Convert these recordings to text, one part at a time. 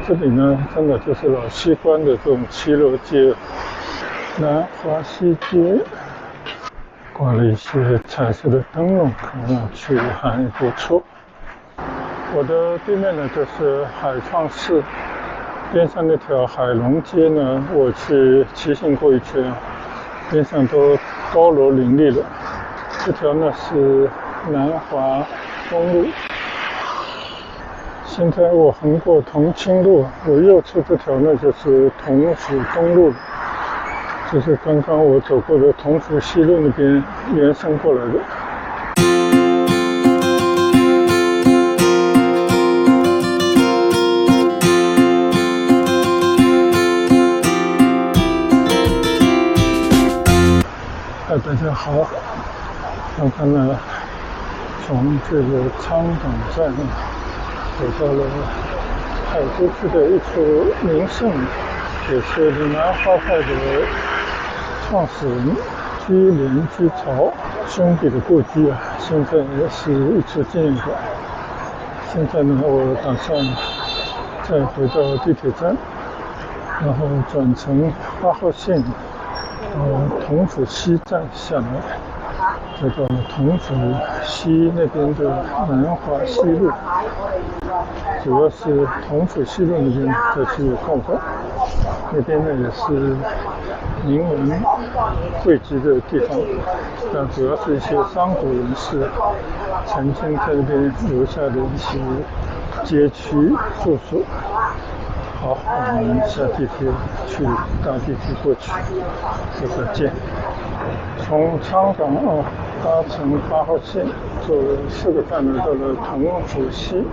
这里呢，真的就是老西关的这种骑楼街，南华西街，挂了一些彩色的灯笼，看上去还不错。我的对面呢就是海创市，边上那条海龙街呢，我去骑行过一圈，边上都高楼林立了。这条呢是南华东路。现在我横过同清路，我右侧这条呢就是同福东路，就是刚刚我走过的同福西路那边延伸过来的。大家好，刚刚呢从这个昌岗站走到了海珠区的一处名胜，也是岭南花派的创始人居廉居曹兄弟的故居啊，现在是一处纪念馆。现在呢，我打算再回到地铁站，然后转乘8号线同福西站下来，再到同福西那边的南华西路，主要是同福西路那边再去逛逛。那边呢也是名门汇集的地方，但主要是一些商贾人士曾经在那边留下的一些街区住所。好，我们下地铁去搭地铁过去，再见。从昌岗搭乘8号线，坐了4个站来到了同福西。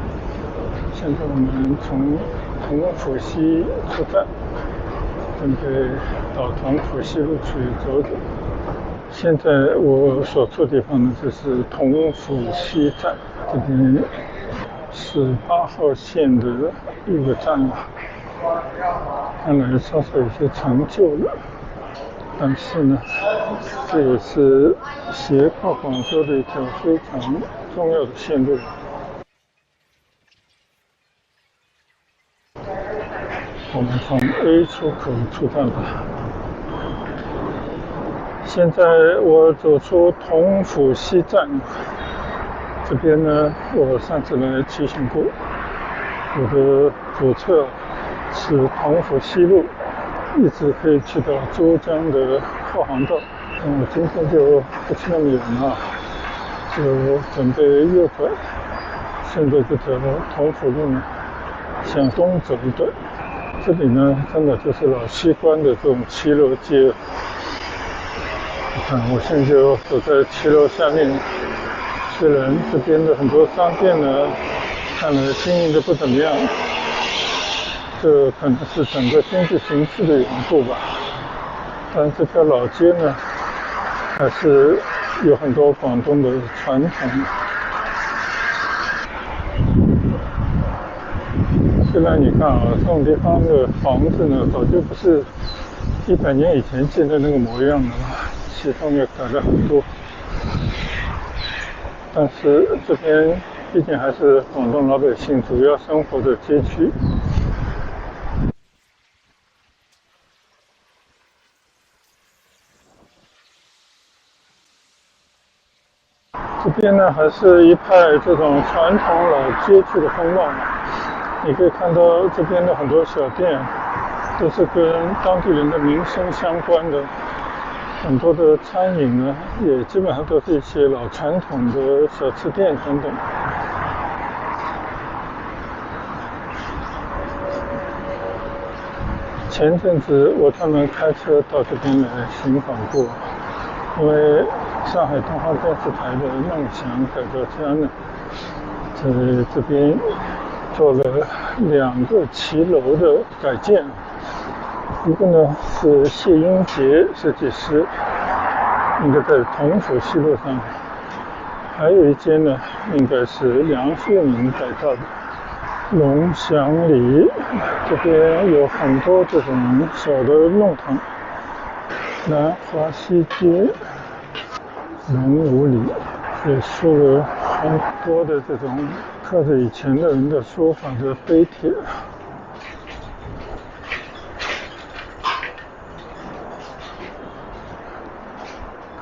现在我们从同福西出站，准备到同福西路去走走。现在我所处的地方呢，就是同福西站，这边是8号线的一个站了。看来稍稍有些陈旧了，但是呢，这也是斜靠广州的一条非常重要的线路。我们从 A 出口出站吧。现在我走出同福西站，这边呢，我上次来骑行过，我的左侧是同福西路，一直可以去到珠江的后航道。我今天就不去那么远了，就准备右转，顺着这条同福路呢向东走一段。这里呢，真的就是老西关的这种骑楼街。你看，我现在就走在骑楼下面，虽然这边的很多商店呢，看来经营的不怎么样，这可能是整个经济形势的缘故吧。但这条老街呢，还是有很多广东的传统。虽然你看啊，这种地方的房子呢，早就不是100年以前建的那个模样了，其中也改了很多。但是这边毕竟还是广东老百姓主要生活的街区。这边呢，还是一派这种传统老街区的风貌。你可以看到这边的很多小店都是跟当地人的民生相关的，很多的餐饮呢也基本上都是一些老传统的小吃店等等。前阵子我专门开车到这边来寻访过，因为上海东方电视台的梦想改造家呢，在这边做了2个骑楼的改建，一个呢是谢英杰设计师，应该在同福西路上，还有一间呢应该是梁漱溟改造的龙祥里，这边有很多这种小的弄堂。南华西街龙武里也竖了很多的这种刻着以前的人的说法的碑帖。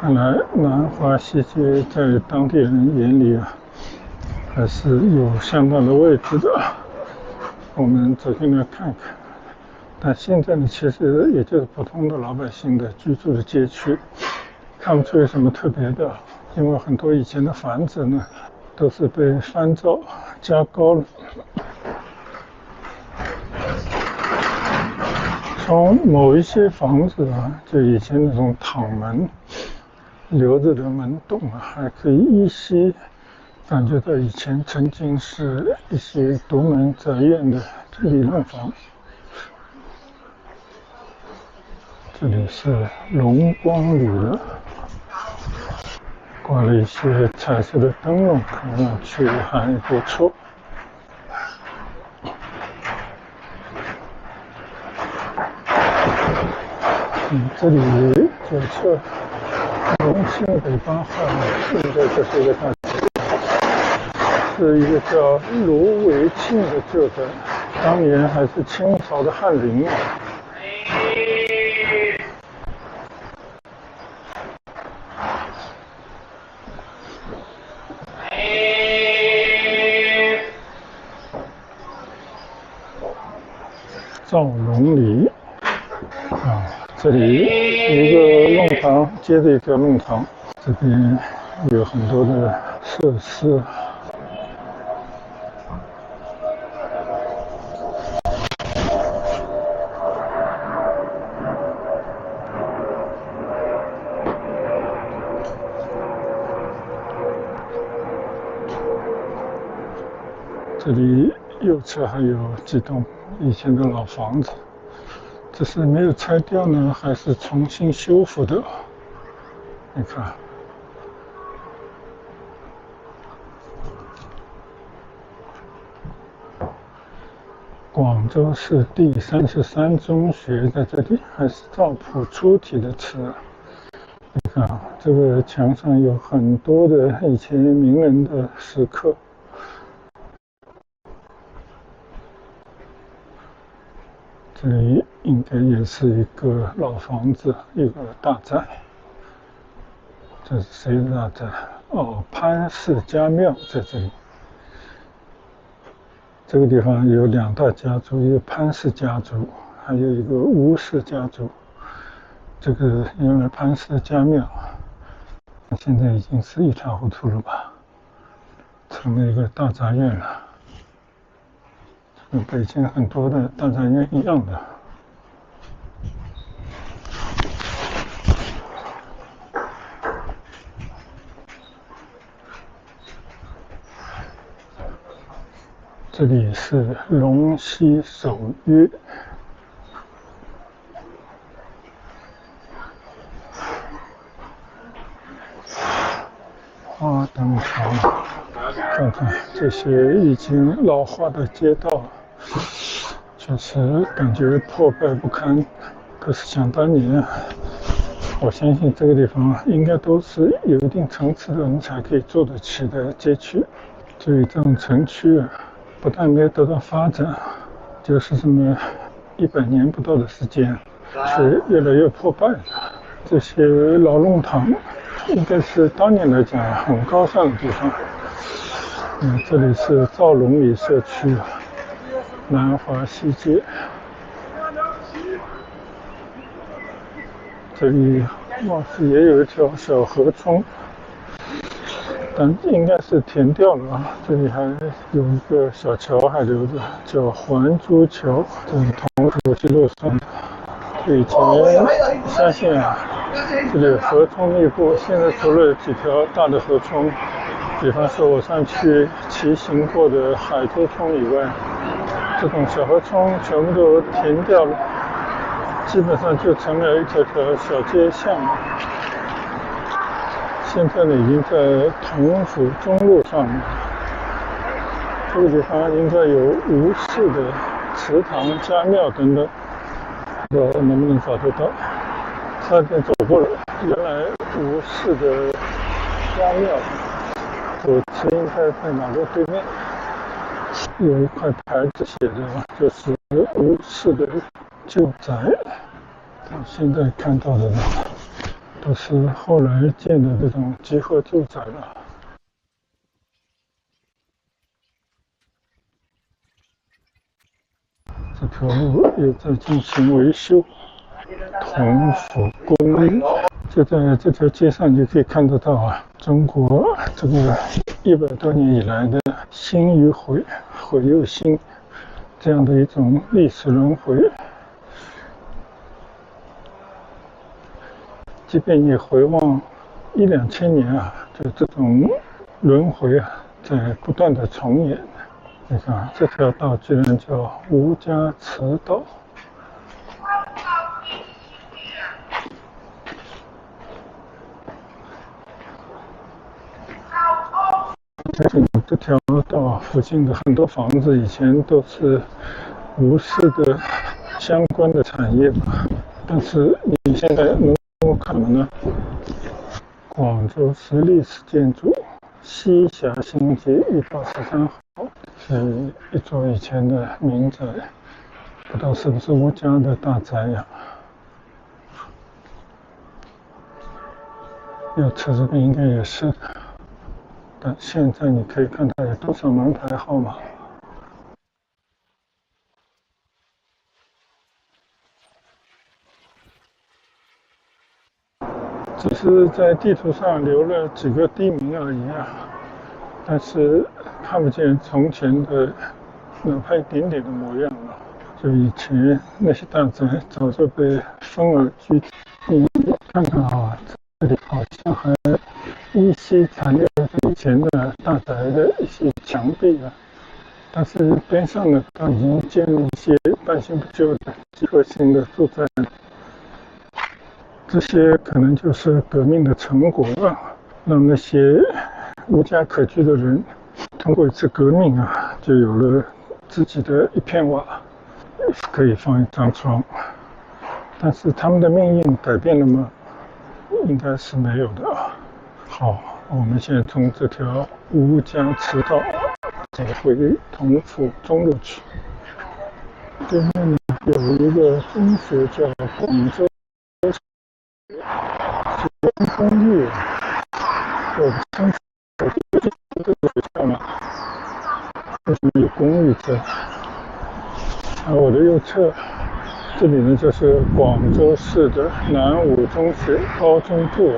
看来南华西街在当地人眼里还是有相当的位置的。我们走进来看看。但现在呢，其实也就是普通的老百姓的居住的街区，看不出有什么特别的，因为很多以前的房子呢，都是被翻造加高了。从某一些房子就以前那种躺门留着的门洞还可以依稀感觉到以前曾经是一些独门宅院的理论房。这里是龙光旅了，挂了一些彩色的灯笼，看上去还不错。这里左侧重庆北8号应该就是一个大街，是一个叫卢维庆的旧宅，当年还是清朝的翰林。赵龙里这里一个弄堂接着一个弄堂，这边有很多的设施。这里右侧还有几栋以前的老房子，这是没有拆掉呢，还是重新修复的？你看，广州市第33中学在这里，还是赵朴初体的词。你看，这个墙上有很多的以前名人的石刻。这里应该也是一个老房子，一个大宅。这是谁的大宅？哦，潘氏家庙在这里。这个地方有2大家族，一个潘氏家族，还有一个吴氏家族。这个原来潘氏家庙，现在已经是一塌糊涂了吧，成了一个大宅院了。跟北京很多的大宅院一样的。这里是龙溪守约，花灯桥，看看这些已经老化的街道，确实感觉破败不堪。可是想当年，我相信这个地方应该都是有一定层次的人才可以住得起的街区。所以这种城区不但没有得到发展，就是这么100年不到的时间，是越来越破败了。这些老弄堂应该是当年来讲很高尚的地方。这里是赵龙里社区南华西街，这里貌似也有一条小河冲，但应该是填掉了。这里还有一个小桥还留着，叫环珠桥，这是同福西路上的。以前相信这里河冲密布，现在除了几条大的河冲，比方说我上去骑行过的海珠冲以外，这种小河冲全部都填掉了，基本上就成了一条小街巷。现在呢，已经在同福中路上了。这个地方应该有吴氏的祠堂、家庙等等，不知道能不能找得到。差点走过了，原来吴氏的家庙，左侧应该在马路对面，有一块牌子写着就是吴氏的旧宅。到现在看到的呢，都是后来建的这种集合住宅了。这条路也在进行维修，同福公寓就在这条街上，就可以看得到啊，中国这个100多年以来的兴与毁，毁又兴，这样的一种历史轮回。即便你回望1、2千年啊，就这种轮回啊，在不断的重演。你看，这条道居然叫吴家祠道。这条道附近的很多房子以前都是吴氏的相关的产业吧，但是你现在能看什么呢？广州市历史建筑西峡新街183号，是一座以前的民宅，不知道是不是吴家的大宅呀？右侧这边应该也是的，但现在你可以看它有多少门牌号码。只是在地图上留了几个地名而已啊，但是看不见从前的哪怕一点点的模样了。就以前那些大宅早就被分而居之。你看看啊，这里好像还依稀残留着以前的大宅的一些墙壁啊，但是边上呢，都已经建了一些半新不旧的集合性的住宅。这些可能就是革命的成果了，让那些无家可居的人通过一次革命啊，就有了自己的一片瓦，可以放一张床。但是他们的命运改变了吗？应该是没有的。好，我们现在从这条吴家祠道走回同福中路去。对面呢有一个中学叫广州公寓，我上次这个学校嘛，为什么有公寓在？我的右侧，这里呢就是广州市的南武中学高中部。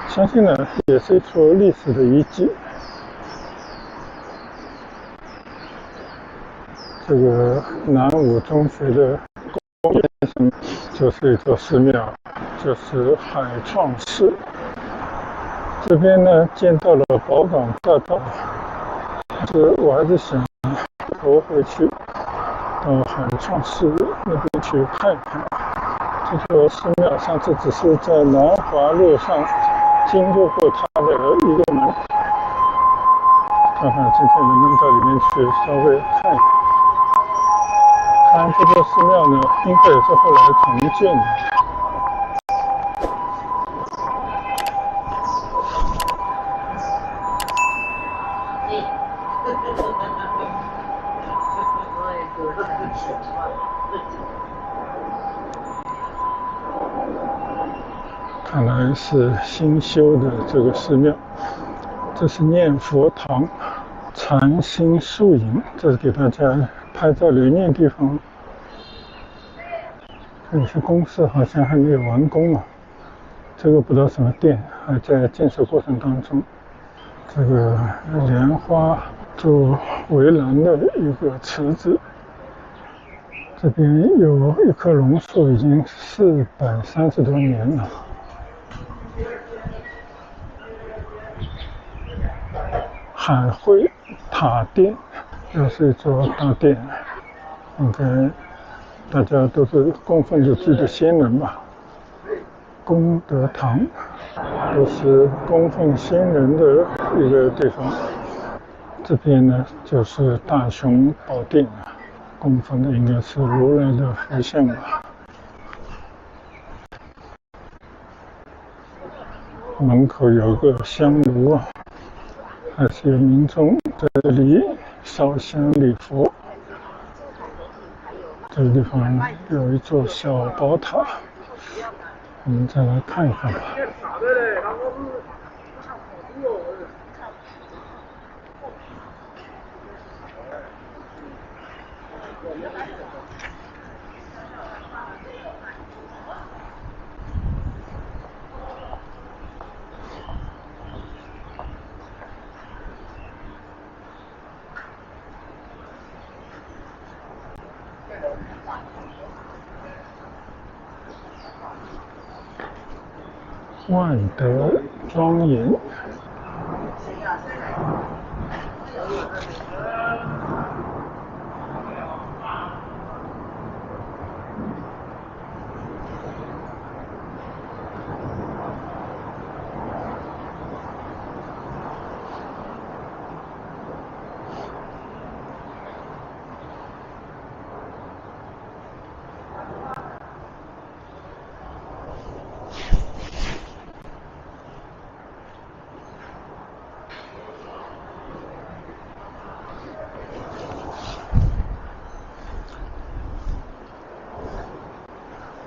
相信呢也是一处历史的遗迹。这个南武中学的公园就是一座寺庙，就是海创寺。这边呢见到了宝港大道，我还是想头回去到海创寺那边去看看。这座寺庙上次只是在南华路上经过过它的一个门，看看今天能不能到里面去稍微看一看。看这座寺庙呢，应该也是后来重建的。看来是新修的这个寺庙。这是念佛堂，禅心树影，这是给大家拍照留念的地方。有些公司好像还没有完工啊，这个不知道什么店，还在建设过程当中。这个莲花做围栏的一个池子，这边有一棵榕树，已经430多年了。海会塔殿又是一座大殿，应该大家都是供奉着自己的先人吧。功德堂都是供奉先人的一个地方。这边呢就是大雄宝殿，供奉的应该是如来的佛像吧。门口有个香炉啊。还是有民众在这里烧香礼佛。这个地方有一座小宝塔，我们再来看一看吧。万德庄严，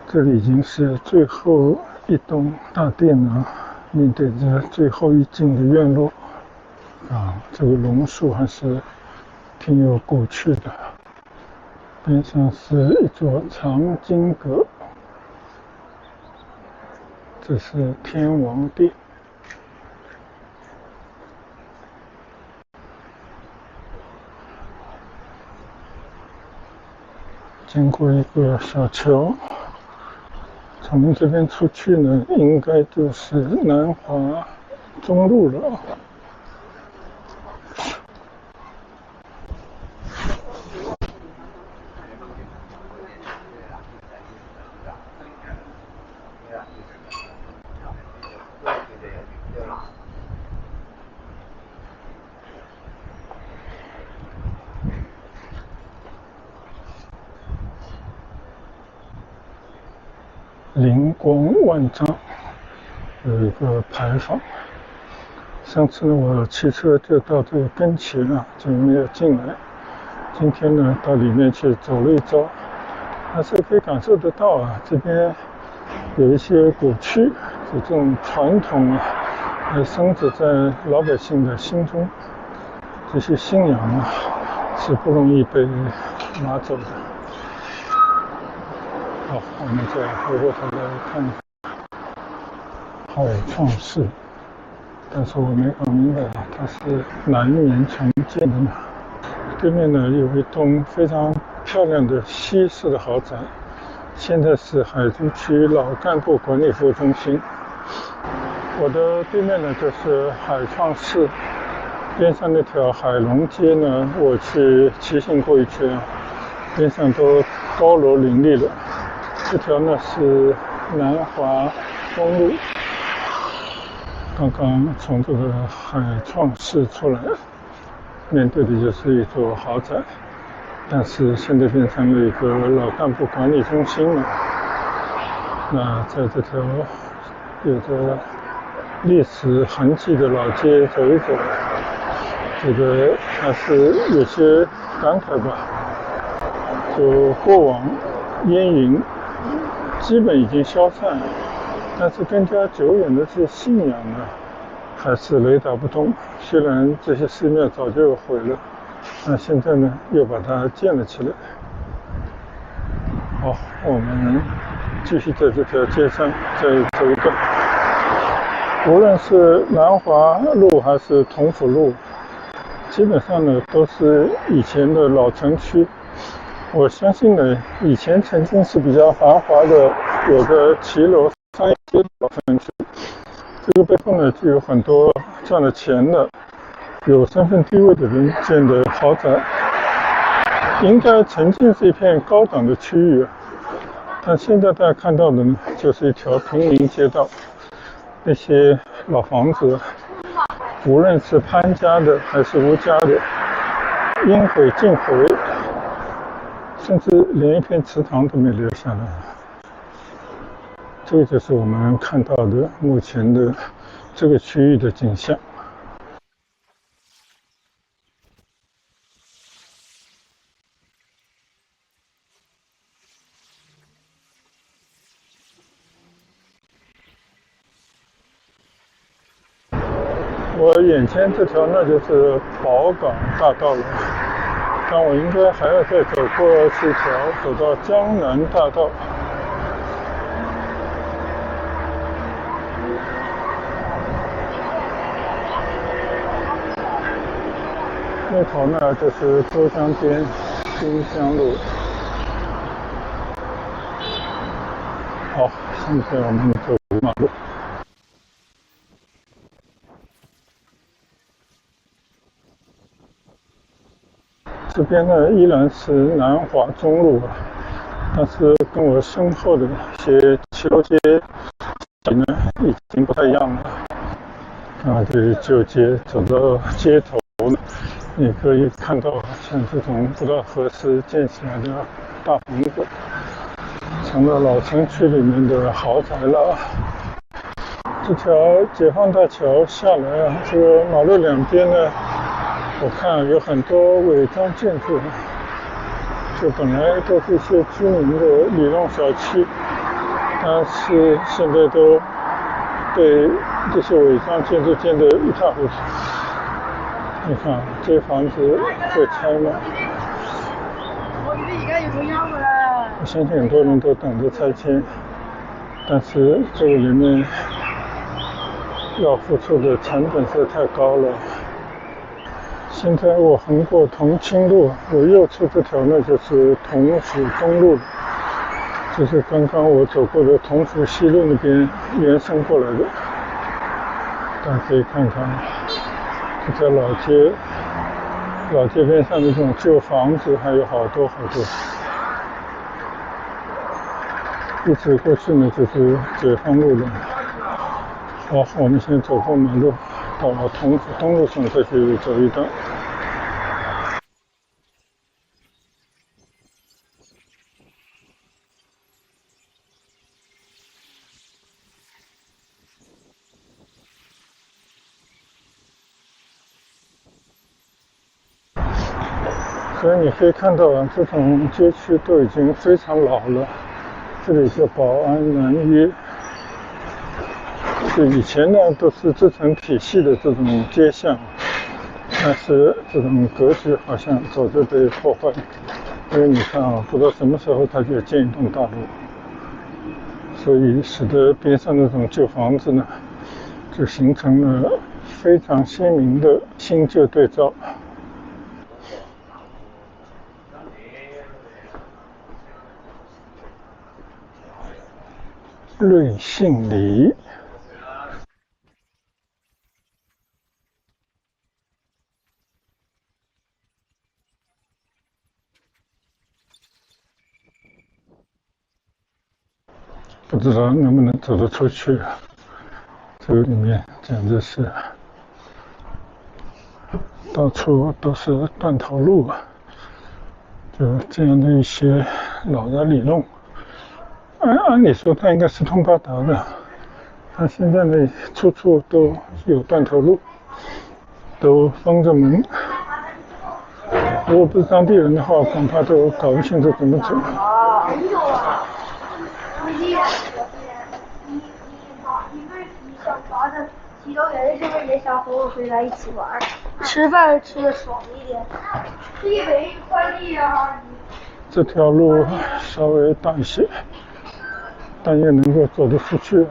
这里已经是最后一栋大殿了，面对着最后一进的院落。这个榕树还是挺有古趣的。边上是一座藏经阁，这是天王殿。经过一个小桥，从这边出去呢，应该就是南华中路了。灵光万丈，有一个牌坊。上次呢，我骑车就到这个跟前了，就没有进来。今天呢，到里面去走了一遭，还是可以感受得到这边有一些古趣，这种传统还深植在老百姓的心中。这些信仰是不容易被拿走的。好，我们再回过头来看海创寺，但是我没搞明白它是哪一年重建的呢？对面呢有一栋非常漂亮的西式的豪宅，现在是海珠区老干部管理服务中心。我的对面呢就是海创寺，边上那条海龙街呢，我去骑行过一圈，边上都高楼林立了。这条呢是南华东路，刚刚从这个海创寺出来，面对的就是一座豪宅，但是现在变成了一个老干部管理中心了。那在这条有着历史痕迹的老街走一走，这个还是有些感慨吧。就过往烟云基本已经消散，但是更加久远的这些信仰呢，还是雷打不动。虽然这些寺庙早就毁了，那现在呢又把它建了起来。好，我们继续在这条街上再走一段。无论是南华路还是同福路，基本上呢都是以前的老城区。我相信呢，以前曾经是比较繁华的，有个骑楼商业街老城区。这个背后呢，就有很多赚了钱的、有身份地位的人建的豪宅，应该曾经是一片高档的区域，但现在大家看到的呢，就是一条平民街道。那些老房子，无论是潘家的还是吴家的，应毁尽毁，甚至连一片池塘都没留下来。这个就是我们看到的目前的这个区域的景象。我眼前这条那就是宝港大道了，但我应该还要再走过去一条，走到江南大道。那头呢就是珠江边滨江路。好，现在我们走马路。这边呢依然是南华中路，但是跟我身后的一些骑楼街呢已经不太一样了。这旧街走到街头呢，你可以看到像这种不知道何时建起来的大房子，成了老城区里面的豪宅了。这条解放大桥下来这个马路两边呢，我看有很多违章建筑，就本来都是一些居民的里弄小区，但是现在都被这些违章建筑建得一塌糊涂。你看这房子会拆吗？我相信很多人都等着拆迁，但是这个里面要付出的成本实在太高了。现在我横过同清路，我右侧这条呢就是同福东路，就是刚刚我走过的同福西路那边延伸过来的。大家可以看看这条老街边上的这种旧房子还有好多好多。一直过去呢就是解放路了。好，我们先走过马路，到了同福东路上再去走一段。所以你可以看到这种街区都已经非常老了。这里叫宝安南约，是以前呢都是自成体系的这种街巷，但是这种格局好像早就被破坏。因为你看不知道什么时候它就建一栋大楼，所以使得边上那种旧房子呢，就形成了非常鲜明的新旧对照。瑞信里，不知道能不能走得出去。这个里面简直是到处都是断头路，就这样的一些老的里弄。按理说它应该四通八达的，它现在呢处处都有断头路，都封着门。如果不是当地人的话，恐怕都搞不清楚怎么走。吃饭吃的爽一点。这条路稍微大一些，但也能够走得出去。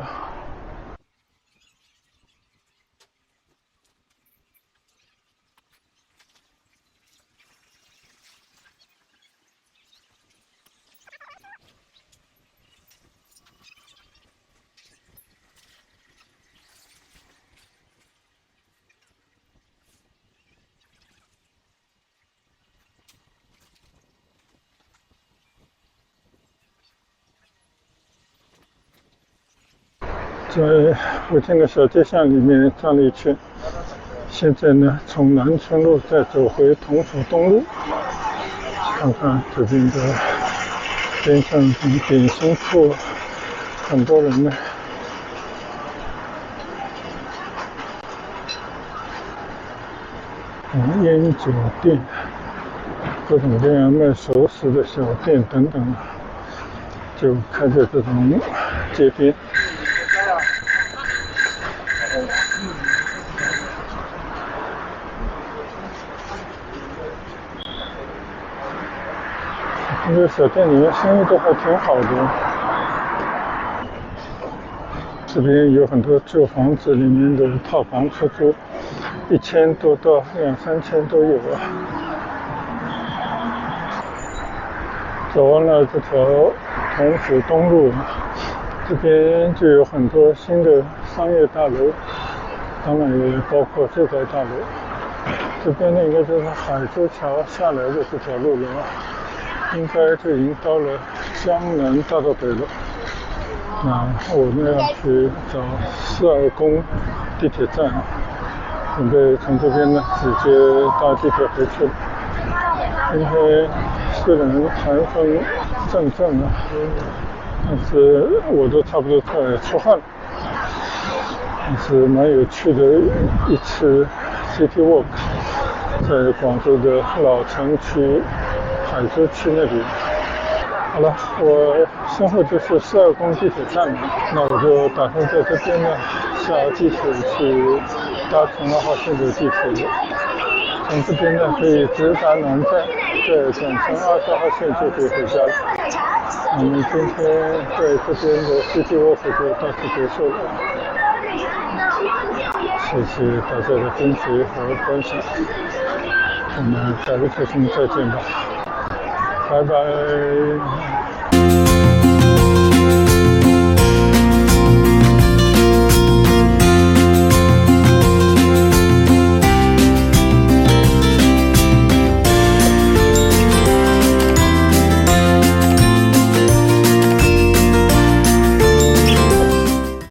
在附近的小街巷里面转了一圈，现在呢从南村路再走回同福东路，看看这边的边上的点心铺，很多人呢。烟酒店，各种各样卖熟食的小店等等，就开在这种街边。这个小店里面生意都还挺好的。这边有很多旧房子里面的套房出租，1000多到2、3千都有啊。走完了这条同福东路，这边就有很多新的商业大楼，当然也包括住宅大楼。这边呢应该就是海珠桥下来的这条路了，应该就已经到了江南大道北了。那我们要去找42公地铁站，准备从这边呢直接搭地铁回去。今天虽然寒风阵阵啊，但是我都差不多快出汗了。但是蛮有趣的一次 City Walk， 在广州的老城区海珠区那里。好了，我身后就是42公地铁站了，那我就打算在这边呢下地铁去搭乘2号线的地铁，从这边呢可以直达南站，再转乘24号线就可以回家了。我们今天在这边的 City Walk 就到此结束了，谢谢大家的跟随和观赏，我们下一次再见吧，拜拜。